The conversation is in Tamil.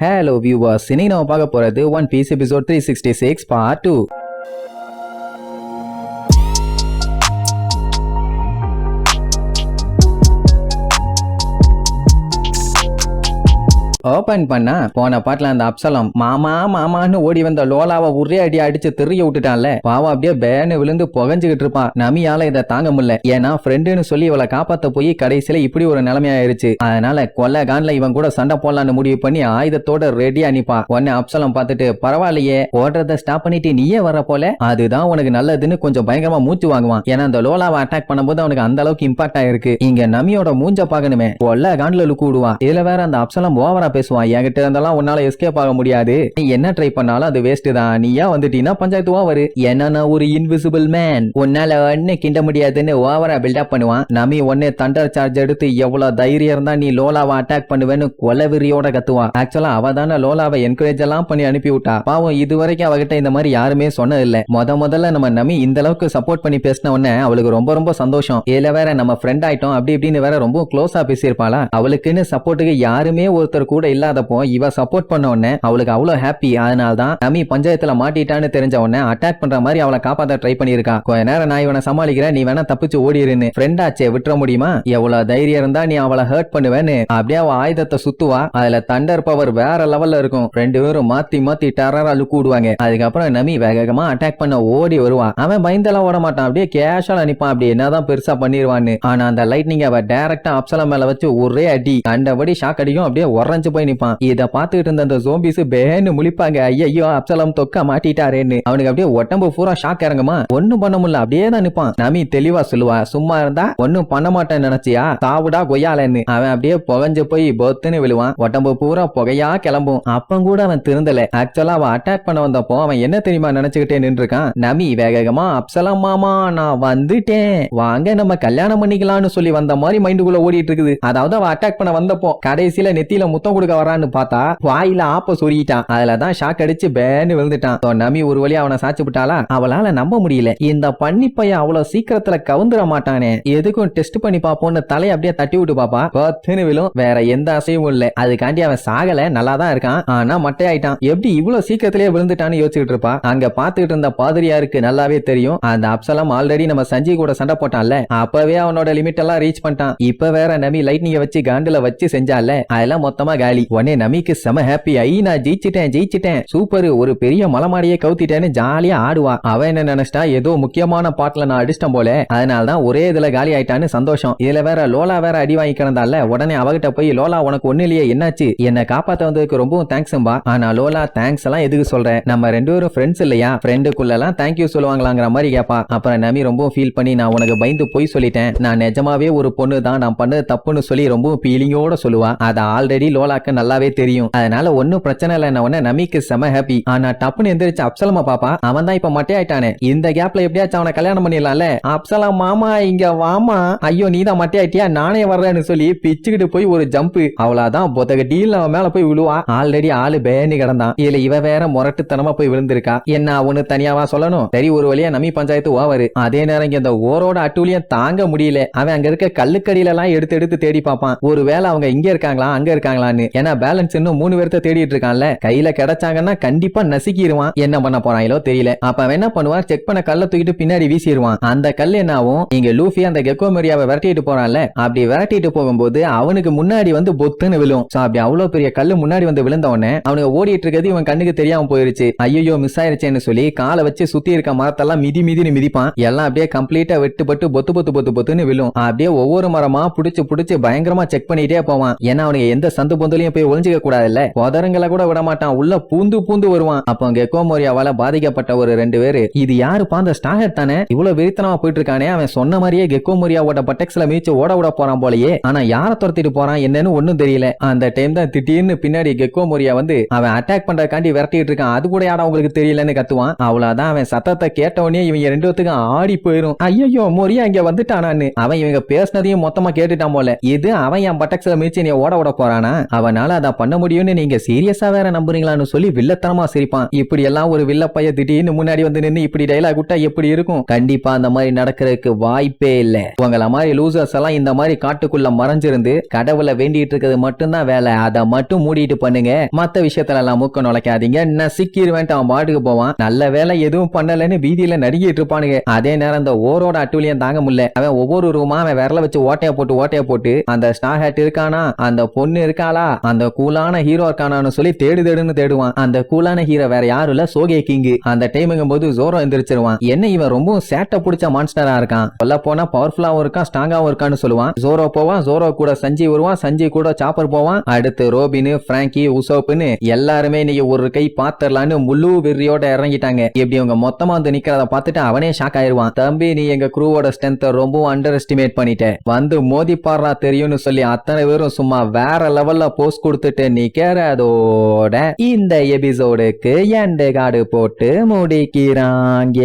Hello viewers, இன்னைக்கு நம்ம பார்க்க போறது One Piece episode 366 part 2. Open பண்ணா போன பாட்டுல அந்த அப்சலம் மாமா மாமான்னு ஓடி வந்த லோலாவை ஒரே அடி அடிச்சு தெரிய விட்டுட்டான்ல. பாவம் அப்படியே பேனு விழுந்து புகஞ்சுகிட்டு இருப்பான். நமியால இதை தாங்க முடியல. ஏன்னா ஃப்ரெண்டுன்னு சொல்லி இவளை காப்பாத்த போய் கடைசியில இப்படி ஒரு நிலைமையாயிருச்சு. அதனால கொல்ல கான்ல இவன் கூட சண்டை போடலான்னு முடிவு பண்ணி ஆயுதத்தோட ரெடியா நிப்பா. உடனே அப்சலம் பார்த்துட்டு பரவாயில்லையே ஓடுறத ஸ்டாப் பண்ணிட்டு நீயே வர போல, அதுதான் உனக்கு நல்லதுன்னு கொஞ்சம் பயங்கரமா மூச்சு வாங்குவான். ஏன்னா அந்த லோலாவை அட்டாக் பண்ணும்போது அவனுக்கு அந்த அளவுக்கு இம்பாக்ட் ஆயிருக்கு. இங்க நமியோட மூஞ்ச பாக்கணுமே, கொல்ல கான்ல லுக்கு விடுவான். இதுல வேற அந்த அப்சலம் ஓவரா பேசுவான். என்கிட்ட இருந்தாலும் உன்னால எஸ்கேப் ஆக முடியாது, நீ என்ன ட்ரை பண்ணாலும் அது வேஸ்ட் தான், நீயா வந்துட்டீங்கன்னா பஞ்சாயத்துவா வரு, என்ன ஒரு இன்விசிபிள் மேன், உன்னால ஒன்னு கிண்ட முடியாதுன்னு ஓவரா பில்டப் பண்ணுவான். நமி ஒன்னே தண்டர் சார்ஜ் எடுத்து எவ்வளவு தைரியம் இருந்தா நீ லோலாவை அட்டாக் பண்ணுவேன்னு கொலவெறியோட கத்துவான். ஆக்சுவலா அவ தானே லோலாவை என்கரேஜ் எல்லாம் பண்ணி அனுப்பி விட்டா. பாவம் இது வரைக்கும் அவகிட்ட இந்த மாதிரி யாருமே சொன்னதில்லை. முதல்ல நம்ம நமி இந்த அளவுக்கு சப்போர்ட் பண்ணி பேசின உடனே அவளுக்கு ரொம்ப ரொம்ப சந்தோஷம். இதுல வேற நம்ம ஃப்ரெண்ட் ஆயிட்டோம் அப்படி இப்படின்னு வேற ரொம்ப க்ளோஸா பேசியிருப்பாளா. அவளுக்குன்னு சப்போர்ட்டுக்கு யாருமே ஒருத்தர் கூட இல்லாதப்போ இவ சப்போர்ட் பண்ண உடனே அவளுக்கு அவ்வளவு ஹாப்பி. அதனால்தான் நமி பஞ்சாயத்துல மாட்டிட்டான்னு தெரிஞ்ச உடனே அட்டாக் பண்ற மாதிரி அவளை காப்பாத்த ட்ரை பண்ணிருக்கா. கொஞ்ச நேரம் நான் இவனை சமாளிக்கிறேன், நீ வேணா தப்பிச்சு ஓடிருன்னு. ஃப்ரெண்ட் ஆச்சே விட்டுற முடியுமா, எவ்வளவு தைரியம் இருந்தா நீ அவளை ஹர்ட் பண்ணுவேன்னு அப்படியே அவ ஆயுதத்தை சுத்துவா. அதுல தண்டர் பவர் வேற லெவல்ல இருக்கும். ரெண்டு பேரும் மாத்தி மாத்தி டெரரா லுக்கு விடுவாங்க. அதுக்கப்புறம் நமி வேகமா அட்டாக் பண்ண ஓடி வருவான். அவன் பயந்தெல்லாம் ஓட மாட்டான், அப்படியே கேஷால நிப்பான். அப்படி என்னதான் பெருசா பண்ணிருவான்னு. ஆனா அந்த லைட்னிங் அவ டைரக்டா அப்சலம் மேல வச்சு ஒரே அடி கண்டபடி ஷாக் அடிக்கும். அப்படியே உறைஞ்சு போய் நிப்பான். இத பாத்துக்கிட்டு இருந்த அந்த ஜோம்பிஸ் பேன்னு முழிப்பாங்க. ஐயோ அப்சலம் தொக்க மாட்டிட்டாரேன்னு. அவனுக்கு அப்படியே உடம்பு பூரா ஷாக் இறங்குமா. ஒண்ணும் பண்ண முடியல, அப்படியே தான் நிப்பான். நமி தெளிவா சொல்லுவா, சும்மா இருந்தா ஒன்னும் பண்ண மாட்டேன்னு நினைச்சியா, சாவுடா கொய்யாலன்னு. அவன் அப்படியே புகஞ்சு போய் பொத்துன்னு விழுவான். உடம்பு பூரா புகையா கிளம்பும். அப்ப கூட அவன் திருந்தல. ஆக்சுவலா அவன் அட்டாக் பண்ண வந்தப்போ அவன் என்ன தெரியுமா நினைச்சுக்கிட்டே நின்று இருக்கான். நமி வேகமா அப்சலம் மாமா நான் வந்துட்டேன், வாங்க நம்ம கல்யாணம் பண்ணிக்கலாம்னு சொல்லி வந்த மாதிரி மைண்டுக்குள்ள ஓடிட்டு இருக்குது. அதாவது அவன் அட்டாக் பண்ண வந்தப்போ கடைசியில நெத்தியில முத்தம் கொடுக்க வரான்னு பார்த்தா வாயில ஆப்ப சொருகிட்டான். அதுலதான் ஷாக் அடிச்சு பேன்னு விழுந்துட்டான். நமி ஒரு வழியா அவனை சாச்சு விட்டாளா. அவளால நம்ப முடியல, இந்த பண்ணி பையன் அவ்வளவு சீக்கிரத்துல கவுந்துட மாட்டானே, எதுக்கும் டெஸ்ட் பண்ணி பாப்போம்னு தலையை அப்படியே தட்டி விட்டு பாப்பா. பத்துன்னு விழும். வேற எந்த அசையும் இல்ல. அதுக்காண்டி அவன் சாகல, நல்லா தான் இருக்கான். ஆனா மட்டையாயிட்டான். எப்படி இவ்வளவு சீக்கிரத்திலேயே விழுந்துட்டான்னு யோசிச்சுட்டு இருப்பா. அங்க பாத்துக்கிட்டு இருந்த பாதிரியாருக்கு நல்லாவே தெரியும், அந்த அப்சலம் ஆல்ரெடி நம்ம சஞ்சய் கூட சண்டை போட்டான்ல, அப்பவே அவனோட லிமிட் எல்லாம் ரீச் பண்ணிட்டான். இப்ப வேற நமி லைட்னிங்க வச்சு காண்டுல வச்சு செஞ்சால, அதெல்லாம் மொத்தமா காலி. உடனே நமிக்கு செம ஹாப்பி. ஐ நான் ஜெயிச்சிட்டேன் சூப்பர், ஒரு பெரிய மலமாடியை கவுத்திட்டேன்னு ஜாலியா ஆடுவா. அவன் என்ன நினைச்சிட்டா, ஏதோ முக்கியமான பாட்டுல நான் அடிச்சிட்டேன் போல, அதனாலதான் ஒரே இதுல காலி ஆயிட்டான்னு சந்தோஷம். இதுல வேற லோலா வேற அடி வாங்கி கிடந்தால, உடனே அவகிட்ட போய் லோலா உனக்கு ஒண்ணு இல்லையே என்னாச்சு, என்ன காப்பாத்த வந்ததுக்கு ரொம்பவும் தேங்க்ஸ்பா. ஆனா லோலா தேங்க்ஸ் எல்லாம் எதுக்கு சொல்ற, நம்ம ரெண்டு பேரும் ஃப்ரெண்ட்ஸ் இல்லையா, ஃப்ரெண்டுக்குள்ள எல்லாம் தேங்க்யூ சொல்லுவாங்களாங்கிற மாதிரி கேப்பா. அப்புறம் நமி ரொம்ப ஃபீல் பண்ணி நான் உனக்கு பயந்து போய் சொல்லிட்டேன், நான் நிஜமாவே ஒரு பொண்ணு தான், நான் பண்ணது தப்புன்னு சொல்லி ரொம்ப ஃபீலிங்கோட சொல்லுவா. அது ஆல்ரெடி லோலாக்கு நல்லாவே தெரியும். அதனால ஒன்னும் பிரச்சனை இல்ல. நமிக்கு செம ஹாப்பி. ஆனா டப்புன்னு எந்திரிச்சு அப்சலமா பாப்பா. அவன் தான் இப்ப மட்டையாயிட்டானே, இந்த கேப்ல எப்படியாச்சும் அவனை கல்யாணம் பண்ணிடலாம்ல. அப்சலம் மாமா இங்க வாமா, ஐயோ நீ தான் மட்டையாயிட்டியா, நானே வர்றேன்னு சொல்லி பிச்சுக்கிட்டு போய் ஒரு ஜம்ப். அவ்வளவுதான் பொத்தகட்டியில் அவன் மேல போய் விழுவா. ஆல்ரெடி ஆளு பேனி கிடந்தான். இதுல இவ வேற முரட்டுத்தனமா போய் விழுந்திருக்கா. என்ன அவனு தனியாவா சொல்லணும். சரி ஒரு வழியா நமி பஞ்சாயத்து ஓவரு. அதே நேரம் இங்க இந்த ஓரோட அட்டூழியம் தாங்க முடியல. அவன் அங்க இருக்க கல்லுக்கடியில எல்லாம் எடுத்து தேடி பாப்பான். ஒருவேளை அவங்க இங்க இருக்காங்களா அங்க இருக்காங்களான்னு. ஏன்னா பேலன்ஸ் இன்னும் 3 பேர்த்த தேடிட்டு இருக்கான்ல, கையில கிடைச்சாங்கன்னா கண்டிப்பா நசுக்கிடுவான். என்ன பண்ண போறாங்களோ தெரியல. அப்ப அவன் என்ன பண்ணுவான், செக் பண்ண கல்ல தூக்கிட்டு பின்னாடி வீசிடுவான். அந்த கல் என்னாவும், இங்க லூஃபி அந்த கெக்கோ மரியாவை விரட்டிட்டு போறான்ல, அப்படி விரட்டிட்டு போகும்போது அவனுக்கு முன்னாடி வந்து பொத்துன்னு விழும். அப்படி அவ்வளவு பெரிய கல்லு முன்னாடி வந்து விழுந்த உடனே அவனுக்கு ஓடிட்டு இருக்கிறது இவன் கண்ணுக்கு தெரியாம போயிருச்சு. ஐயோ மிஸ் ஆயிருச்சேன்னு சொல்லி காலை வச்சு சுத்தி இருக்க மரத்தெல்லாம் மிதின்னு மிதிப்பான். எல்லாம் அப்படியே கம்ப்ளீட்டா வெட்டுப்பட்டு பொத்துன்னு விழும். அப்படியே ஒவ்வொரு மரமா புடிச்சு பயங்கரமா செக் பண்ணிட்டே போவான். ஏன்னா அவனுக்கு எந்த சந்து பொந்துலையும் போய் ஒளிஞ்சிக்க கூடாதுல்ல. உதரங்களை கூட விட மாட்டான், உள்ள பூந்து வருவான். அப்போ கெக்கோ மோரியாவால பாதிக்கப்பட்ட ஒரு 2 பேரு, இது யாருப்பா அந்த ஸ்டாகர் தானே, இவ்வளவு வெறித்தனமா போயிட்டு இருக்கானே, அவன் சொன்ன மாதிரியே கெக்கோ மோரியாவோட பட்டெக்ஸ்ல மீச்சு ஓட விட போறான் போலயே. ஆனா யார துரத்திட்டு போறான் என்னன்னு ஒண்ணும் தெரியல. அந்த டைம் தான் திடீர்னு பின்னாடி கெக்கோ மோரியா வந்து அவன் அட்டாக் பண்றதுக்காண்டி விரட்டிட்டு இருக்கான். அது கூட யாரா உங்களுக்கு தெரியலன்னு கத்துவான். அவ்வளவுதான் அவன் சத்தத்தை கேட்டவனே இவங்க 2 பேத்துக்கும் ஆடி போயிரும். ஐயோ மோரியா இங்க வந்துட்டானான்னு. அவன் இவங்க பேசினதையும் மொத்தமா கேட்டுட்டான் போல. இது அவன் என் பட்டெக்ஸ்ல மீச்சு நீ ஓட விட போறானா. அவ அவனால அதை பண்ண முடியும்னு நீங்க சீரியஸா வேற நம்புறீங்களான்னு சொல்லி வில்லத்தனமா சிரிப்பான். இப்படி எல்லாம் ஒரு வில்ல பைய திடீர்னு முன்னாடி வந்து நின்னு இப்படி டைலாக் விட்டா எப்படி இருக்கும்? கண்டிப்பா அந்த மாதிரி நடக்கிறதுக்கு வாய்ப்பே இல்ல. உங்கள மாதிரி லூசர்ஸ் எல்லாம் இந்த மாதிரி காட்டுக்குள்ள மறைஞ்சிருந்து கடவுளை வேண்டிட்டு இருக்கிறது மட்டும்தான் வேலை. அதை மட்டும் மூடிட்டு பண்ணுங்க. மத்த விஷயத்துல எல்லாம் மூக்க நுழைக்காதீங்க. நசிக்கிருவேன் அவன் பாட்டுக்கு போவான். நல்ல வேலை எதுவும் பண்ணலன்னு வீதியில நடிக்கிட்டு இருப்பானுங்க. அதே நேரம் இந்த ஓரோட அட்டூழியம் தாங்க முடியல. அவன் ஒவ்வொரு ரூமா அவன் விரல வச்சு ஓட்டைய போட்டு அந்த ஸ்டார் ஹேட் இருக்கானா, அந்த பொண்ணு இருக்காளா, அந்த கூலான ஹீரோ இருக்கானான்னு சொல்லி தேடுன்னு தேடுவான். அந்த கூலான ஹீரோ வேற யாரும் இல்ல, சோகே கிங். அந்த டைமுங்கும் போது ஜோரோ எந்திரிச்சிருவான். என்ன இவன் ரொம்ப சேட்டை பிடிச்ச மான்ஸ்டரா இருக்கான், சொல்ல போனா பவர்ஃபுல்லாவும் இருக்கான், ஸ்ட்ராங்காவும் இருக்கான்னு சொல்லுவான். ஜோரோ போவான், ஜோரோ கூட சஞ்சி வருவான், சஞ்சி கூட சாப்பர் போவான். அடுத்து ரோபின், பிராங்கி, உசோப்னு எல்லாருமே நீங்க ஒரு கை பாத்திரலான்னு முழு வெறியோட இறங்கிட்டாங்க. இப்படி அவங்க மொத்தமா வந்து நிக்கிறத பார்த்துட்டு அவனே ஷாக் ஆயிருவான். தம்பி, நீ எங்க குரூவோட ஸ்ட்ரென்த்தை ரொம்ப அண்டர் எஸ்டிமேட் பண்ணிட்ட. வந்து மோதி பாடுறா தெரியும்னு சொல்லி அத்தனை பேரும் சும்மா வேற லெவல்ல போஸ்ட் கொடுத்துட்டு நிக்கிறதோட இந்த எபிசோடுக்கு எண்டு கார்டு போட்டு முடிக்கிறாங்க.